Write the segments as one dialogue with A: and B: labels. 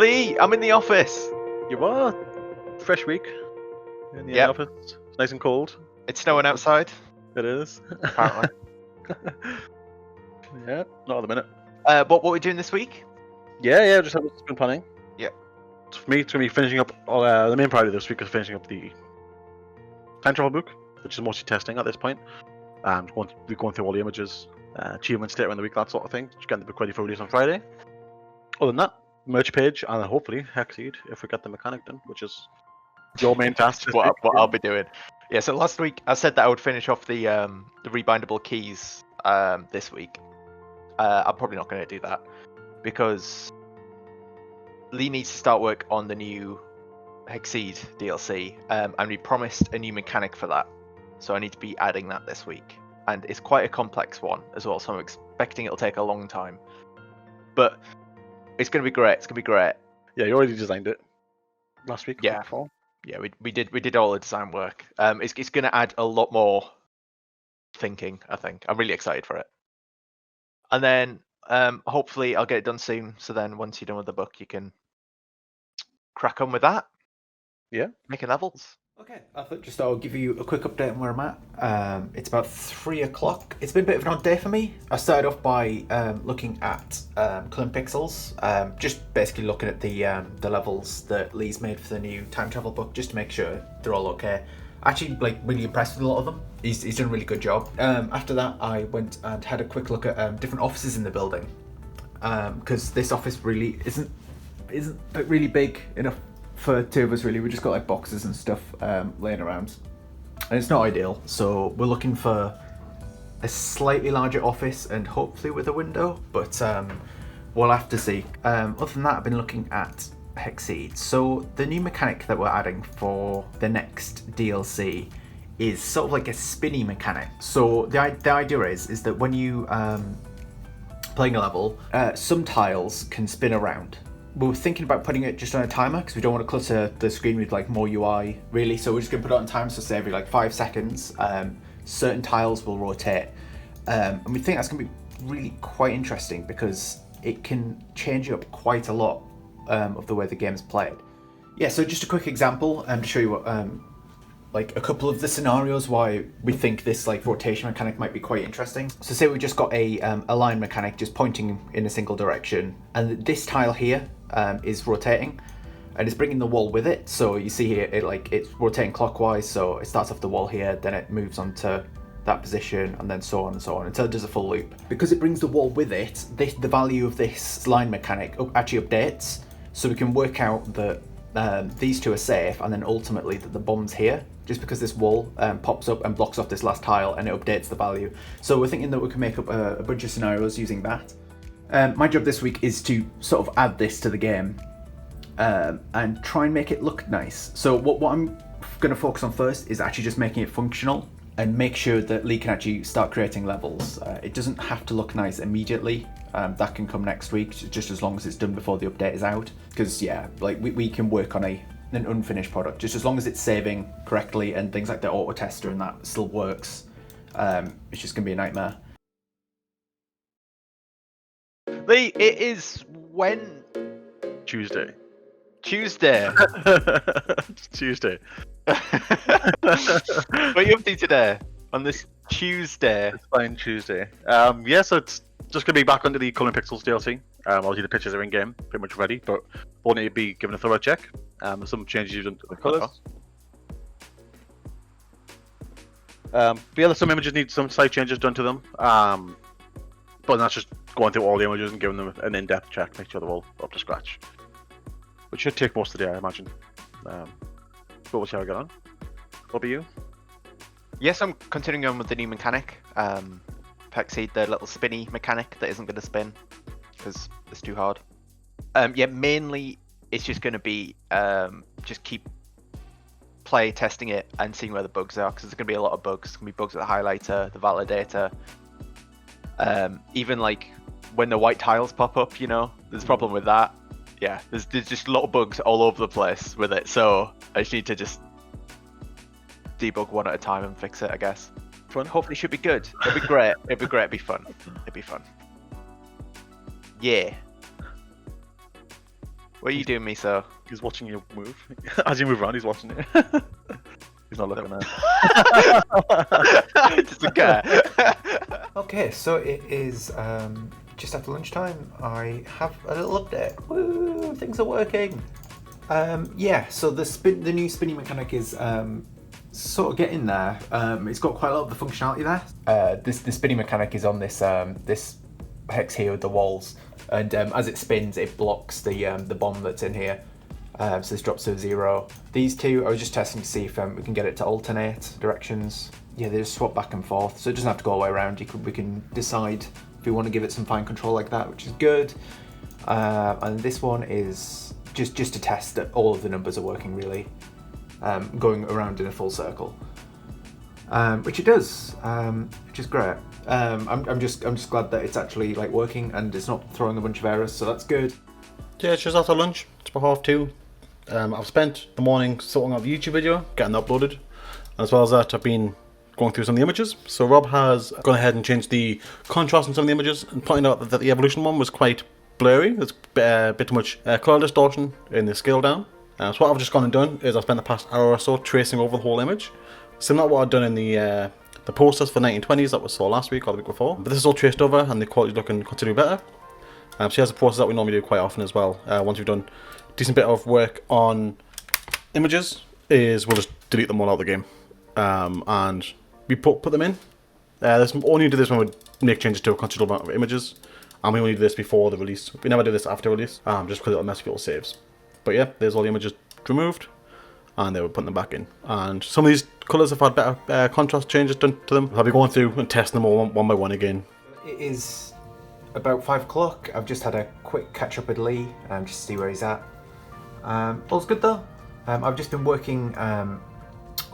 A: Lee, I'm in the office.
B: You are. Fresh week in the
A: Yep.
B: office. It's nice and cold.
A: It's snowing outside,
B: It is.
A: apparently.
B: Yeah, not at the minute.
A: What are we doing this week?
B: Yeah, just have been planning.
A: Yeah.
B: For me, it's going to be finishing up the main priority this week is finishing up the time travel book, which is mostly testing at this point. We're going through all the images, achievements later in the week, that sort of thing. Just getting the book ready for release on Friday. Other than that, merch page and hopefully hexceed if we get the mechanic done, which is your main task. This
A: What
B: week.
A: I'll be doing. Yeah, so last week I said that I would finish off the rebindable keys this week. I'm probably not going to do that because Lee needs to start work on the new Hexceed DLC, and we promised a new mechanic for that. So I need to be adding that this week. And it's quite a complex one as well, so I'm expecting it'll take a long time. But it's going to be great. It's going to be great.
B: Yeah, you already designed it last week.
A: Yeah.
B: Before.
A: Yeah, we did all the design work. It's going to add a lot more thinking, I think. I'm really excited for it. And then hopefully I'll get it done soon. So then once you're done with the book, you can crack on with that.
B: Yeah.
A: Making levels.
C: Okay, I thought just I'll give you a quick update on where I'm at. It's about 3 o'clock. It's been a bit of an odd day for me. I started off by looking at clone pixels, just basically looking at the levels that Lee's made for the new time travel book, just to make sure they're all okay. Actually, really impressed with a lot of them. He's done a really good job. After that, I went and had a quick look at different offices in the building, because this office really isn't really big enough for two of us. Really, we just got like boxes and stuff laying around, and it's not ideal. So we're looking for a slightly larger office and hopefully with a window, but we'll have to see. Other than that, I've been looking at Hexceed. So the new mechanic that we're adding for the next DLC is sort of like a spinny mechanic. So the idea is that when you playing a level, some tiles can spin around. We were thinking about putting it just on a timer because we don't want to clutter the screen with like more UI really. So we're just going to put it on time. So say every like 5 seconds, certain tiles will rotate, and we think that's going to be really quite interesting because it can change up quite a lot of the way the game's played. Yeah, so just a quick example to show you what like a couple of the scenarios why we think this like rotation mechanic might be quite interesting. So say we just got a line mechanic just pointing in a single direction, and this tile here is rotating and it's bringing the wall with it. So you see here it's rotating clockwise, so it starts off the wall here, then it moves on to that position, and then so on and so on until it does a full loop. Because it brings the wall with it, the value of this line mechanic actually updates, so we can work out that these two are safe, and then ultimately that the bomb's here, just because this wall pops up and blocks off this last tile and it updates the value. So we're thinking that we can make up a bunch of scenarios using that. My job this week is to sort of add this to the game and try and make it look nice. So what I'm going to focus on first is actually just making it functional and make sure that Lee can actually start creating levels. It doesn't have to look nice immediately. That can come next week, just as long as it's done before the update is out. Because yeah, like we can work on an unfinished product, just as long as it's saving correctly and things like the auto tester and that still works. It's just gonna be a nightmare.
A: Lee, it is when?
B: Tuesday.
A: Tuesday.
B: It's Tuesday.
A: What are you up to today on this Tuesday?
B: It's fine Tuesday. Yeah, so it's just gonna be back under the Coloring Pixels DLC. Obviously the pictures are in game, pretty much ready, but we'll need to be given a thorough check. There's some changes you've done to the colours. But yeah, there's some images need some slight changes done to them. But that's just going through all the images and giving them an in-depth check, make sure they're all up to scratch. Which should take most of the day, I imagine. But we'll see how we get on. What about you?
A: Yes, I'm continuing on with the new mechanic. Hexceed, the little spinny mechanic that isn't going to spin because it's too hard. Yeah, mainly it's just going to be just keep play testing it and seeing where the bugs are, because there's going to be a lot of bugs. There's going to be bugs with the highlighter, the validator. Even like when the white tiles pop up, there's a problem with that. Yeah, there's just a lot of bugs all over the place with it, so I just need to just debug one at a time and fix it, I guess.
B: Fun.
A: Hopefully it should be good. It'll be great. It'll be fun. Yeah. What are you doing, Miso?
B: He's watching you move. As you move around, he's watching you. He's not looking at
A: Doesn't care.
C: Okay, so it is just after lunchtime. I have a little update. Woo! Things are working. Yeah, so the new spinning mechanic is sort of getting there. It's got quite a lot of the functionality there. The spinning mechanic is on this this hex here with the walls, and as it spins, it blocks the bomb that's in here. So this drops to 0. These two, I was just testing to see if we can get it to alternate directions. Yeah, they just swap back and forth, so it doesn't have to go all the way around. We can decide if we want to give it some fine control like that, which is good. And this one is just to test that all of the numbers are working really, going around in a full circle, which it does, which is great. I'm just glad that it's actually like working and it's not throwing a bunch of errors, so that's good.
B: Yeah, it's just after lunch. It's about 2:30. I've spent the morning sorting out the YouTube video, getting that uploaded. As well as that, I've been going through some of the images. So Rob has gone ahead and changed the contrast in some of the images and pointed out that the evolution one was quite blurry. There's a bit too much color distortion in the scale down. So what I've just gone and done is I've spent the past hour or so tracing over the whole image. Similar to what I've done in the posters for 1920s that we saw last week or the week before. But this is all traced over and the quality's looking considerably better. So here's a process that we normally do quite often as well. Once we've done a decent bit of work on images, is we'll just delete them all out of the game. And we put them in. Only do this when we make changes to a considerable amount of images. And we only do this before the release. We never do this after release, just because it'll mess with people's saves. But yeah, there's all the images removed. And they were putting them back in. And some of these colours have had better contrast changes done to them. I'll be going through and testing them all one by one again.
C: It is about 5 o'clock. I've just had a quick catch up with Lee, just to see where he's at. All's good though. I've just been working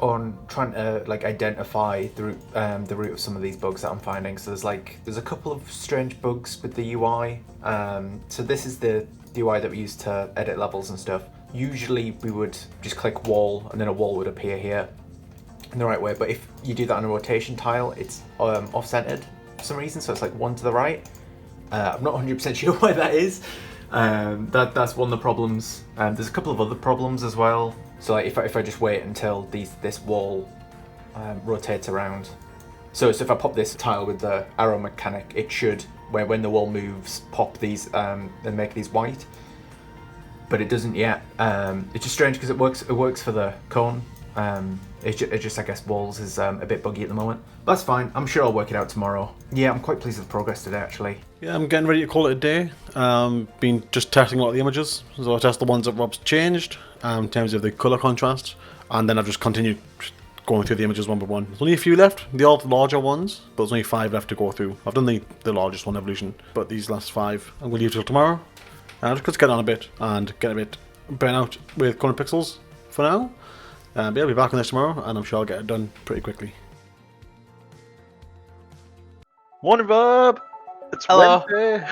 C: on trying to like identify the root of some of these bugs that I'm finding. So there's a couple of strange bugs with the UI. So this is the UI that we use to edit levels and stuff. Usually we would just click wall and then a wall would appear here in the right way. But if you do that on a rotation tile, it's off-centered for some reason. So it's like one to the right. I'm not 100% sure why that is. That's one of the problems. There's a couple of other problems as well. So like if I just wait until this wall rotates around. So if I pop this tile with the arrow mechanic, it should, when the wall moves, pop these and make these white. But it doesn't yet. It's just strange because it works for the cone. It's just I guess walls is a bit buggy at the moment. But that's fine. I'm sure I'll work it out tomorrow. Yeah, I'm quite pleased with the progress today actually.
B: Yeah, I'm getting ready to call it a day. Been just testing a lot of the images. So I test the ones that Rob's changed in terms of the colour contrast. And then I've just continued going through the images one by one. There's only a few left. They're all the larger ones, but there's only 5 left to go through. I've done the largest one, Evolution, but these last 5 I'm going to leave till tomorrow. Just to get on a bit and get a bit burnt out with colour pixels for now. But yeah, I'll be back on this tomorrow, and I'm sure I'll get it done pretty quickly. Morning, Rob! It's
A: Hello.
B: Wednesday!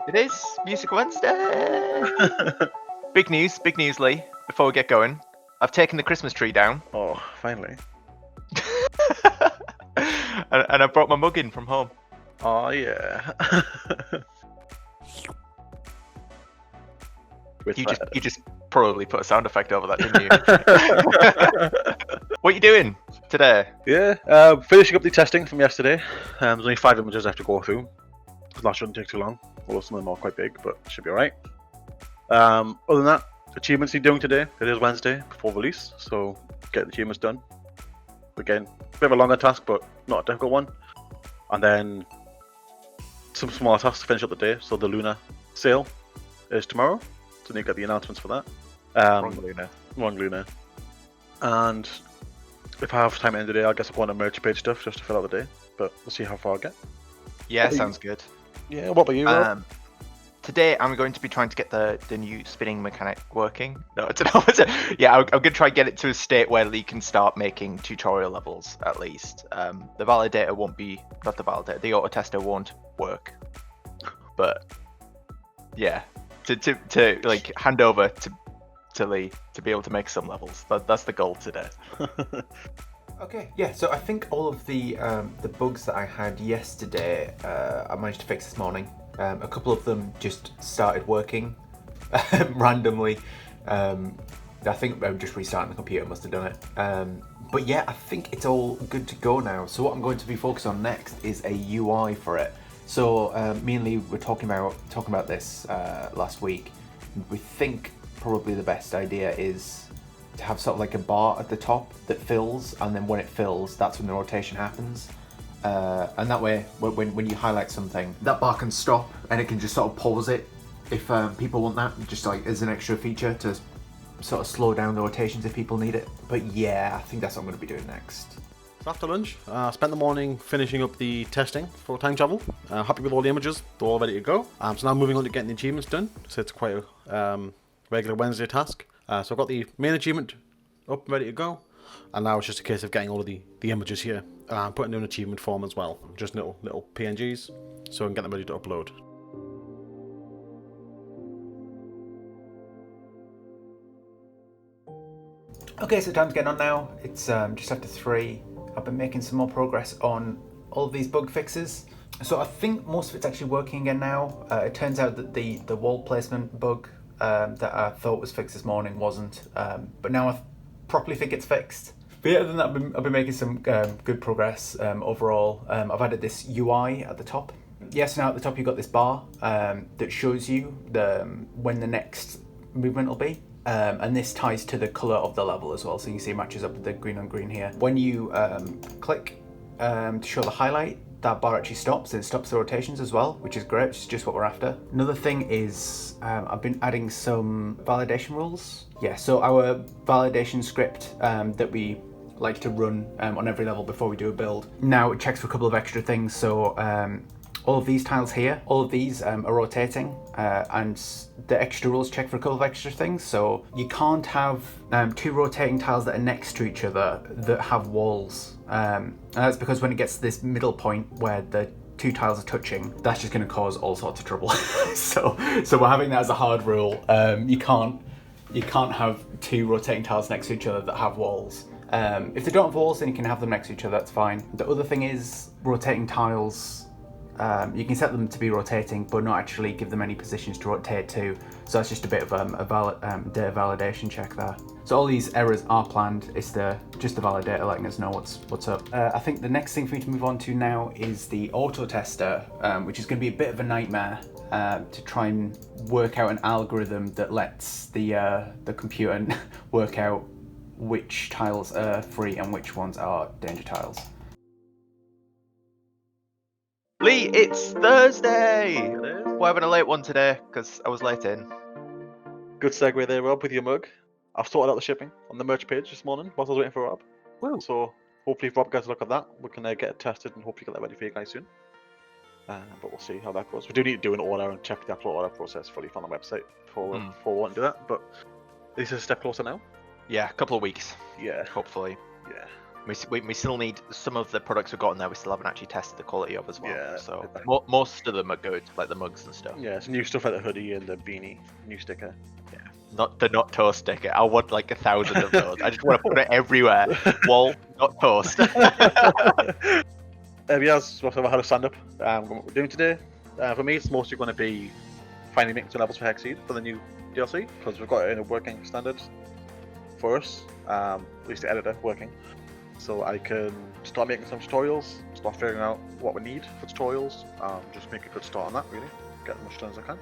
A: It is Music Wednesday. Big news, Lee. Before we get going, I've taken the Christmas tree down,
B: Oh, finally.
A: and I brought my mug in from home.
B: Oh, yeah.
A: You just probably put a sound effect over that, didn't you? What are you doing today?
B: Yeah, finishing up the testing from yesterday. There's only 5 images I have to go through. That shouldn't take too long, although some of them are quite big, but it should be alright. Other than that, achievements you're doing today. It is Wednesday before release, so get the achievements done. Again, a bit of a longer task, but not a difficult one. And then some smaller tasks to finish up the day. So the Lunar sale is tomorrow, so you get the announcements for that. Wrong Lunar. And if I have time at the end of the day, I guess I'll go on a merch page stuff just to fill out the day. But we'll see how far I get.
A: Yeah, sounds good.
B: Yeah, what about you, Rob?
A: Today I'm going to be trying to get the new spinning mechanic working. No, I don't know. Yeah, I'm going to try and get it to a state where Lee can start making tutorial levels at least. The validator won't be, not the validator, the auto tester won't work. But yeah, to like hand over to Lee to be able to make some levels. That's the goal today.
C: Okay, yeah, so I think all of the bugs that I had yesterday, I managed to fix this morning. A couple of them just started working, randomly. I think just restarting the computer must have done it. But yeah, I think it's all good to go now. So what I'm going to be focused on next is a UI for it. So me and Lee were talking about this last week. We think probably the best idea is to have sort of like a bar at the top that fills, and then when it fills, that's when the rotation happens. And that way, when you highlight something, that bar can stop and it can just sort of pause it if people want that, just like as an extra feature to sort of slow down the rotations if people need it. But yeah, I think that's what I'm going to be doing next.
B: So after lunch, I spent the morning finishing up the testing for time travel. Happy with all the images, they're all ready to go. So now moving on to getting the achievements done. So it's quite a regular Wednesday task. So I've got the main achievement up and ready to go. And now it's just a case of getting all of the images here. Putting in an achievement form as well. Just little PNGs, so I can get them ready to upload.
C: Okay, so time's getting on now. It's just after 3. I've been making some more progress on all of these bug fixes. So I think most of it's actually working again now. It turns out that the wall placement bug that I thought was fixed this morning wasn't. But now I properly think it's fixed. But yeah, other than that, I've been making some good progress overall. I've added this UI at the top. Yes, now at the top you've got this bar that shows you when the next movement will be. And this ties to the colour of the level as well, so you can see it matches up with the green on green here. When you click to show the highlight, that bar actually stops, and it stops the rotations as well, which is great, which is just what we're after. Another thing is I've been adding some validation rules. Yeah, so our validation script that we like to run on every level before we do a build, now it checks for a couple of extra things. So all of these tiles here, all of these are rotating, and the extra rules check for a couple of extra things. So you can't have 2 rotating tiles that are next to each other that have walls. And that's because when it gets to this middle point where the 2 tiles are touching, that's just going to cause all sorts of trouble. so we're having that as a hard rule. You can't have 2 rotating tiles next to each other that have walls. If they don't have walls, then you can have them next to each other, that's fine. The other thing is rotating tiles. You can set them to be rotating, but not actually give them any positions to rotate to. So that's just a bit of data validation check there. So all these errors are planned. It's just the validator letting us know what's up. I think the next thing for me to move on to now is the auto tester, which is going to be a bit of a nightmare to try and work out an algorithm that lets the computer work out which tiles are free and which ones are danger tiles.
A: Lee, it's Thursday! We're having a late one today, because I was late in.
B: Good segue there, Rob, with your mug. I've sorted out the shipping on the merch page this morning whilst I was waiting for Rob.
A: Woo.
B: So hopefully if Rob gets a look at that, we can get it tested and hopefully get that ready for you guys soon. But we'll see how that goes. We do need to do an order and check the actual order process fully from the website before we want to do that. But at least it's a step closer now.
A: Yeah, a couple of weeks.
B: Yeah.
A: Hopefully.
B: Yeah.
A: We still need some of the products we've got in there. We still haven't actually tested the quality of as well.
B: Yeah,
A: so most of them are good, like the mugs and stuff.
B: Yeah, some new stuff like the hoodie and the beanie, new sticker.
A: Yeah, not toast sticker. I want like 1,000 of those. I just want to put it everywhere. Wall, not toast.
B: Yes, what I had a stand up. What we're doing today. For me, it's mostly going to be finally making some levels for hexceed for the new DLC, because we've got it in a working standard for us, at least the editor working. So I can start making some tutorials, start figuring out what we need for tutorials, just make a good start on that really, get as much done as I can.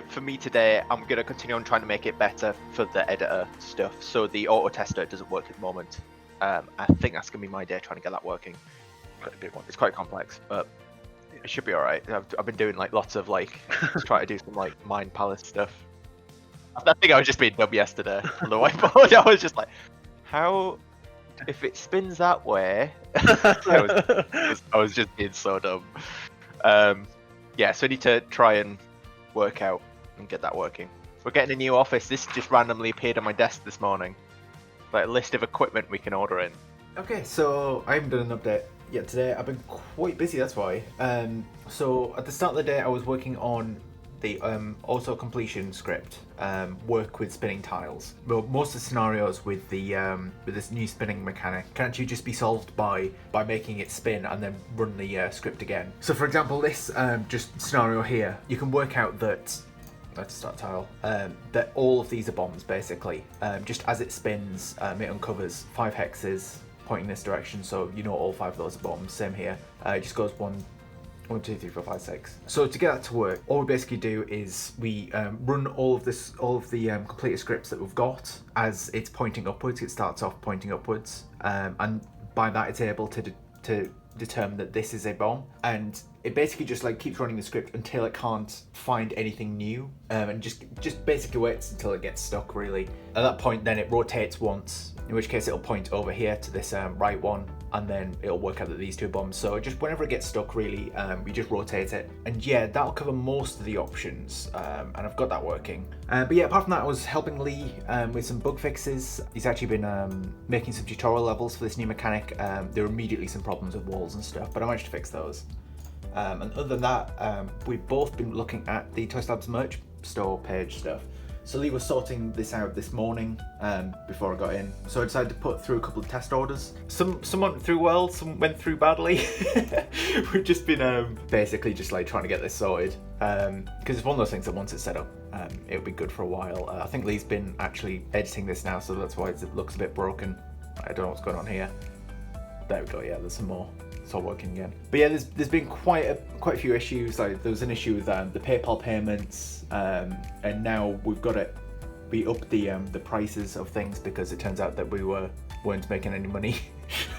A: For me today, I'm going to continue on trying to make it better for the editor stuff. So the auto tester doesn't work at the moment. I think that's going to be my day trying to get that working.
B: Quite a big one.
A: It's quite complex, but it should be alright. I've been doing like lots of trying to do some like Mind Palace stuff. I think I was just being dumb yesterday on the whiteboard. I was just like, how, if it spins that way, I was just being so dumb. So I need to try and work out and get that working. We're getting a new office. This just randomly appeared on my desk this morning. Like a list of equipment we can order in.
C: Okay, so I haven't done an update yet today. I've been quite busy, that's why. So at the start of the day, I was working on the auto completion script, work with spinning tiles. Well, most of the scenarios with the with this new spinning mechanic can actually just be solved by making it spin and then run the script again. So for example, this just scenario here, you can work out that Like to start tile. That all of these are bombs basically. Just as it spins, it uncovers 5 hexes pointing this direction, so you know all 5 of those are bombs. Same here. It just goes 1, 2, 3, 4, 5, 6. So to get that to work, all we basically do is we run all of the completed scripts that we've got as it's pointing upwards. It starts off pointing upwards, and by that it's able to determine that this is a bomb, and it basically just like keeps running the script until it can't find anything new, and just basically waits until it gets stuck really. At that point then it rotates once, in which case it'll point over here to this right one, and then it'll work out that these 2 bombs. So just whenever it gets stuck really, we just rotate it, and yeah, that'll cover most of the options, and I've got that working. But yeah, apart from that, I was helping Lee with some bug fixes. He's actually been making some tutorial levels for this new mechanic. There are immediately some problems with walls and stuff, but I managed to fix those. And other than that, we've both been looking at the ToastieLabs merch store page stuff. So Lee was sorting this out this morning before I got in. So I decided to put through a couple of test orders. Some went through well, some went through badly. We've just been basically just like trying to get this sorted. Because it's one of those things that once it's set up, it'll be good for a while. I think Lee's been actually editing this now, so that's why it looks a bit broken. I don't know what's going on here. There we go, yeah, there's some more. It's all working again. But yeah, there's been quite a few issues. Like there was an issue with the PayPal payments, and now we've got to up the prices of things because it turns out that we weren't making any money.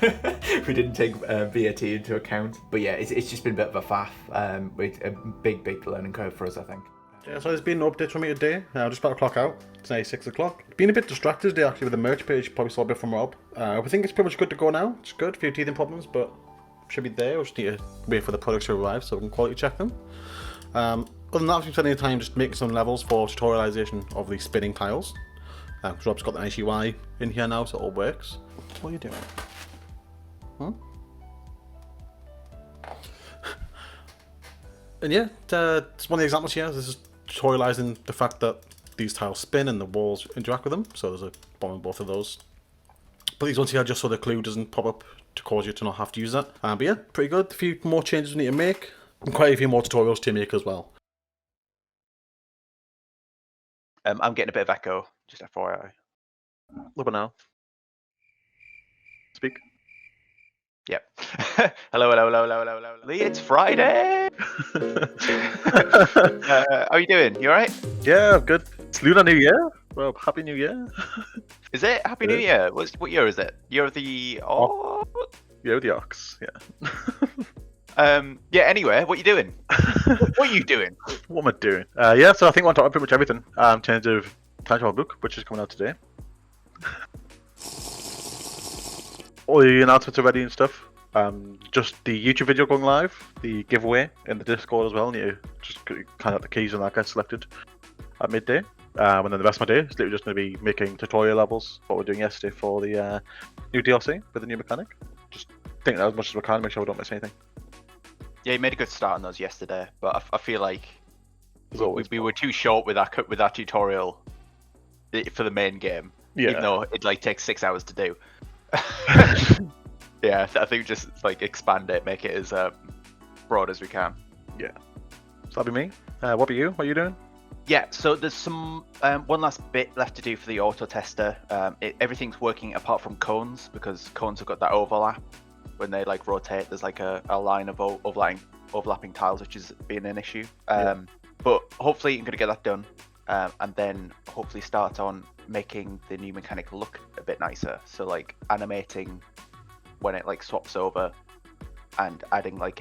C: We didn't take VAT into account. But yeah, it's just been a bit of a faff. With a big learning curve for us, I think.
B: Yeah, so there's been no updates from me today. I'm just about to clock out. It's now 6 o'clock. Been a bit distracted today actually with the merch page. Probably saw a bit from Rob. I think it's pretty much good to go now. It's good. A few teething problems, but should be there. We just need to wait for the products to arrive so we can quality check them. Other than that, I've been spending time just making some levels for tutorialization of the spinning tiles. Because Rob's got the nice UI in here now, so it all works. What are you doing? Huh? And yeah, it's one of the examples here. This is tutorializing the fact that these tiles spin and the walls interact with them. So there's a bomb on both of those. But these ones here just so the clue doesn't pop up to cause you to not have to use that. But yeah, pretty good. A few more changes we need to make, and quite a few more tutorials to make as well.
A: I'm getting a bit of echo, just FYI.
B: A little bit now. Speak.
A: Yep. Hello. Lee, it's Friday! How are you doing? You alright?
B: Yeah, I'm good. It's Lunar New Year. Well, Happy New Year.
A: Is it? Happy New Year. What year is it? Year of the...
B: Year of the Ox, yeah.
A: Yeah, anyway, what are you doing? What are you doing?
B: What am I doing? Yeah, so I think I want to talk about pretty much everything in terms of Time Travel Book, which is coming out today. All the announcements are ready and stuff. Just the YouTube video going live, the giveaway in the Discord as well, and you just kind of the keys and that gets selected at midday. And then the rest of my day is literally just going to be making tutorial levels, what we were doing yesterday for the new DLC with the new mechanic. Just thinking as much as we can, make sure we don't miss anything.
A: Yeah, you made a good start on those yesterday, but I feel like we were too short with that tutorial for the main game. Yeah. Even though it like takes 6 hours to do. Yeah, I think just like expand it, make it as broad as we can.
B: Yeah. So that'll be me. What about you? What are you doing?
A: Yeah, so there's some one last bit left to do for the auto tester. Everything's working apart from cones, because cones have got that overlap. When they like rotate, there's like a line of overlapping tiles, which is being an issue. But hopefully I'm going to get that done, and then hopefully start on making the new mechanic look a bit nicer. So like animating when it like swaps over, and adding like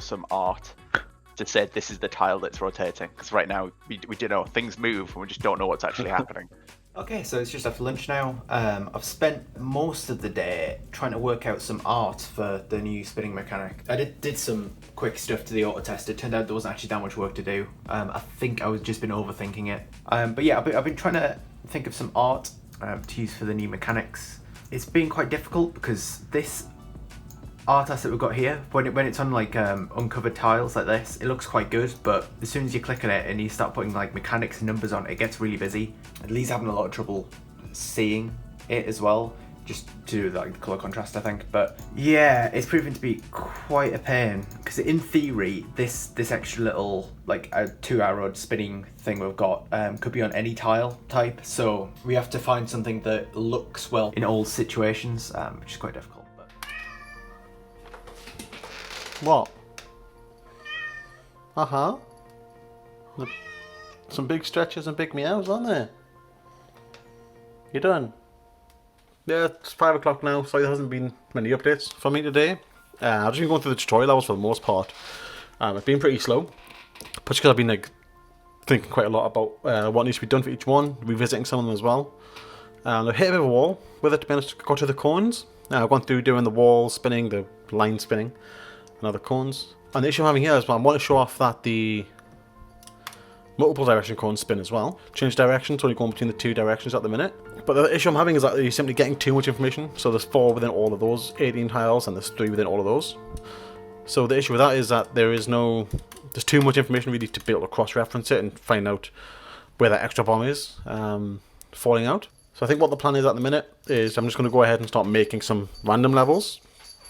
A: some art to say this is the tile that's rotating. Because right now we don't know, things move and we just don't know what's actually happening.
C: Okay, so it's just after lunch now. I've spent most of the day trying to work out some art for the new spinning mechanic. I did some quick stuff to the auto test. It turned out there wasn't actually that much work to do. I think I was just been overthinking it. But yeah, I've been trying to think of some art to use for the new mechanics. It's been quite difficult because this art asset we've got here, when it's on like uncovered tiles like this, it looks quite good, but as soon as you click on it and you start putting like mechanics and numbers on it, it gets really busy. And Lee's having a lot of trouble seeing it as well. just to do like the color contrast, I think. But yeah, it's proven to be quite a pain because in theory, this extra little like a 2-arrowed spinning thing we've got could be on any tile type. So we have to find something that looks well in all situations, which is quite difficult. But...
B: What? Some big stretches and big meows, aren't there? You done? Yeah, it's 5 o'clock now, so there hasn't been many updates for me today. I've just been going through the tutorial levels for the most part. It's been pretty slow, because I've been like thinking quite a lot about what needs to be done for each one, revisiting some of them as well. I've hit a bit of a wall with it, to be honest. Got to the cones. I've gone through doing the wall spinning, the line spinning, and other cones. And the issue I'm having here is I want to show off that the multiple direction cones spin as well. Change direction, so only going between the 2 directions at the minute. But the issue I'm having is that you're simply getting too much information. So there's 4 within all of those 18 tiles, and there's 3 within all of those. So the issue with that is that there's too much information really to be able to cross-reference it and find out where that extra bomb is falling out. So I think what the plan is at the minute is I'm just going to go ahead and start making some random levels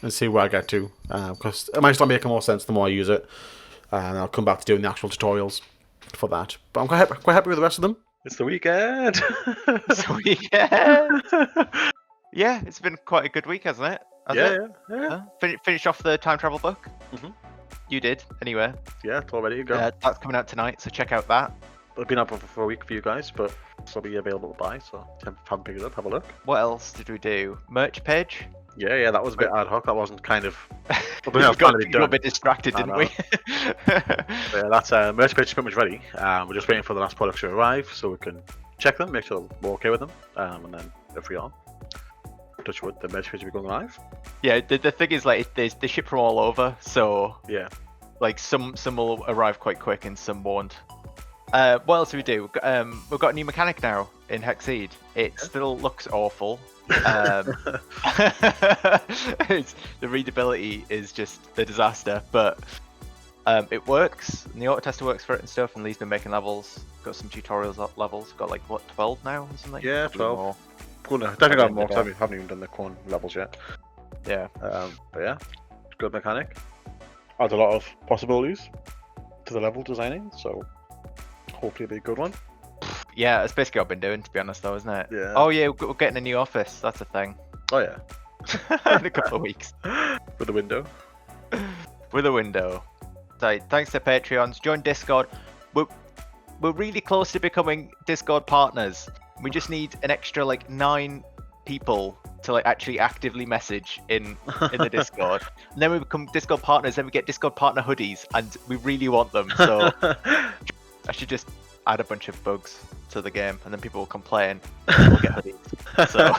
B: and see where I get to, because it might start making more sense the more I use it, and I'll come back to doing the actual tutorials for that. But I'm quite happy with the rest of them. It's the weekend.
A: It's the weekend. Yeah, it's been quite a good week, hasn't it?
B: Yeah.
A: Finished off the time travel book.
B: Mm-hmm.
A: You did, anyway.
B: Yeah, it's all ready to go.
A: That's coming out tonight, so check out that.
B: It'll be up for a week for you guys, but it'll be available to buy, so if you haven't picked it up, have a look.
A: What else did we do? Merch page?
B: Yeah, that was a bit ad hoc. That wasn't kind of...
A: We got a bit distracted, didn't we?
B: Yeah, that's merch page is pretty much ready. We're just waiting for the last products to arrive so we can check them, make sure we're okay with them, and then if we are, touch wood, the merch page will be going live.
A: Yeah, the thing is, like, they ship from all over, so
B: yeah,
A: like some will arrive quite quick and some won't. What else do we do? We've got a new mechanic now in Hexceed. It still looks awful. The readability is just a disaster, but it works, and the auto tester works for it and stuff, and Lee's been making levels. Got some tutorials levels. Got like what, 12 now or something?
B: Yeah, 12. Cool. No, definitely got more because I haven't even done the cone levels yet.
A: Yeah.
B: But yeah, good mechanic. Adds a lot of possibilities to the level designing, so hopefully it'll be a good one.
A: Yeah, it's basically what I've been doing, to be honest, though, isn't it?
B: Yeah.
A: Oh yeah, we're getting a new office. That's a thing.
B: Oh yeah.
A: In a couple of weeks.
B: With a window.
A: With a window. So, thanks to Patreons. Join Discord. We're really close to becoming Discord partners. We just need an extra like 9 people to like actually actively message in the Discord. And then we become Discord partners, then we get Discord partner hoodies, and we really want them. So I should just add a bunch of bugs to the game, and then people will complain, and we'll get hoodies. So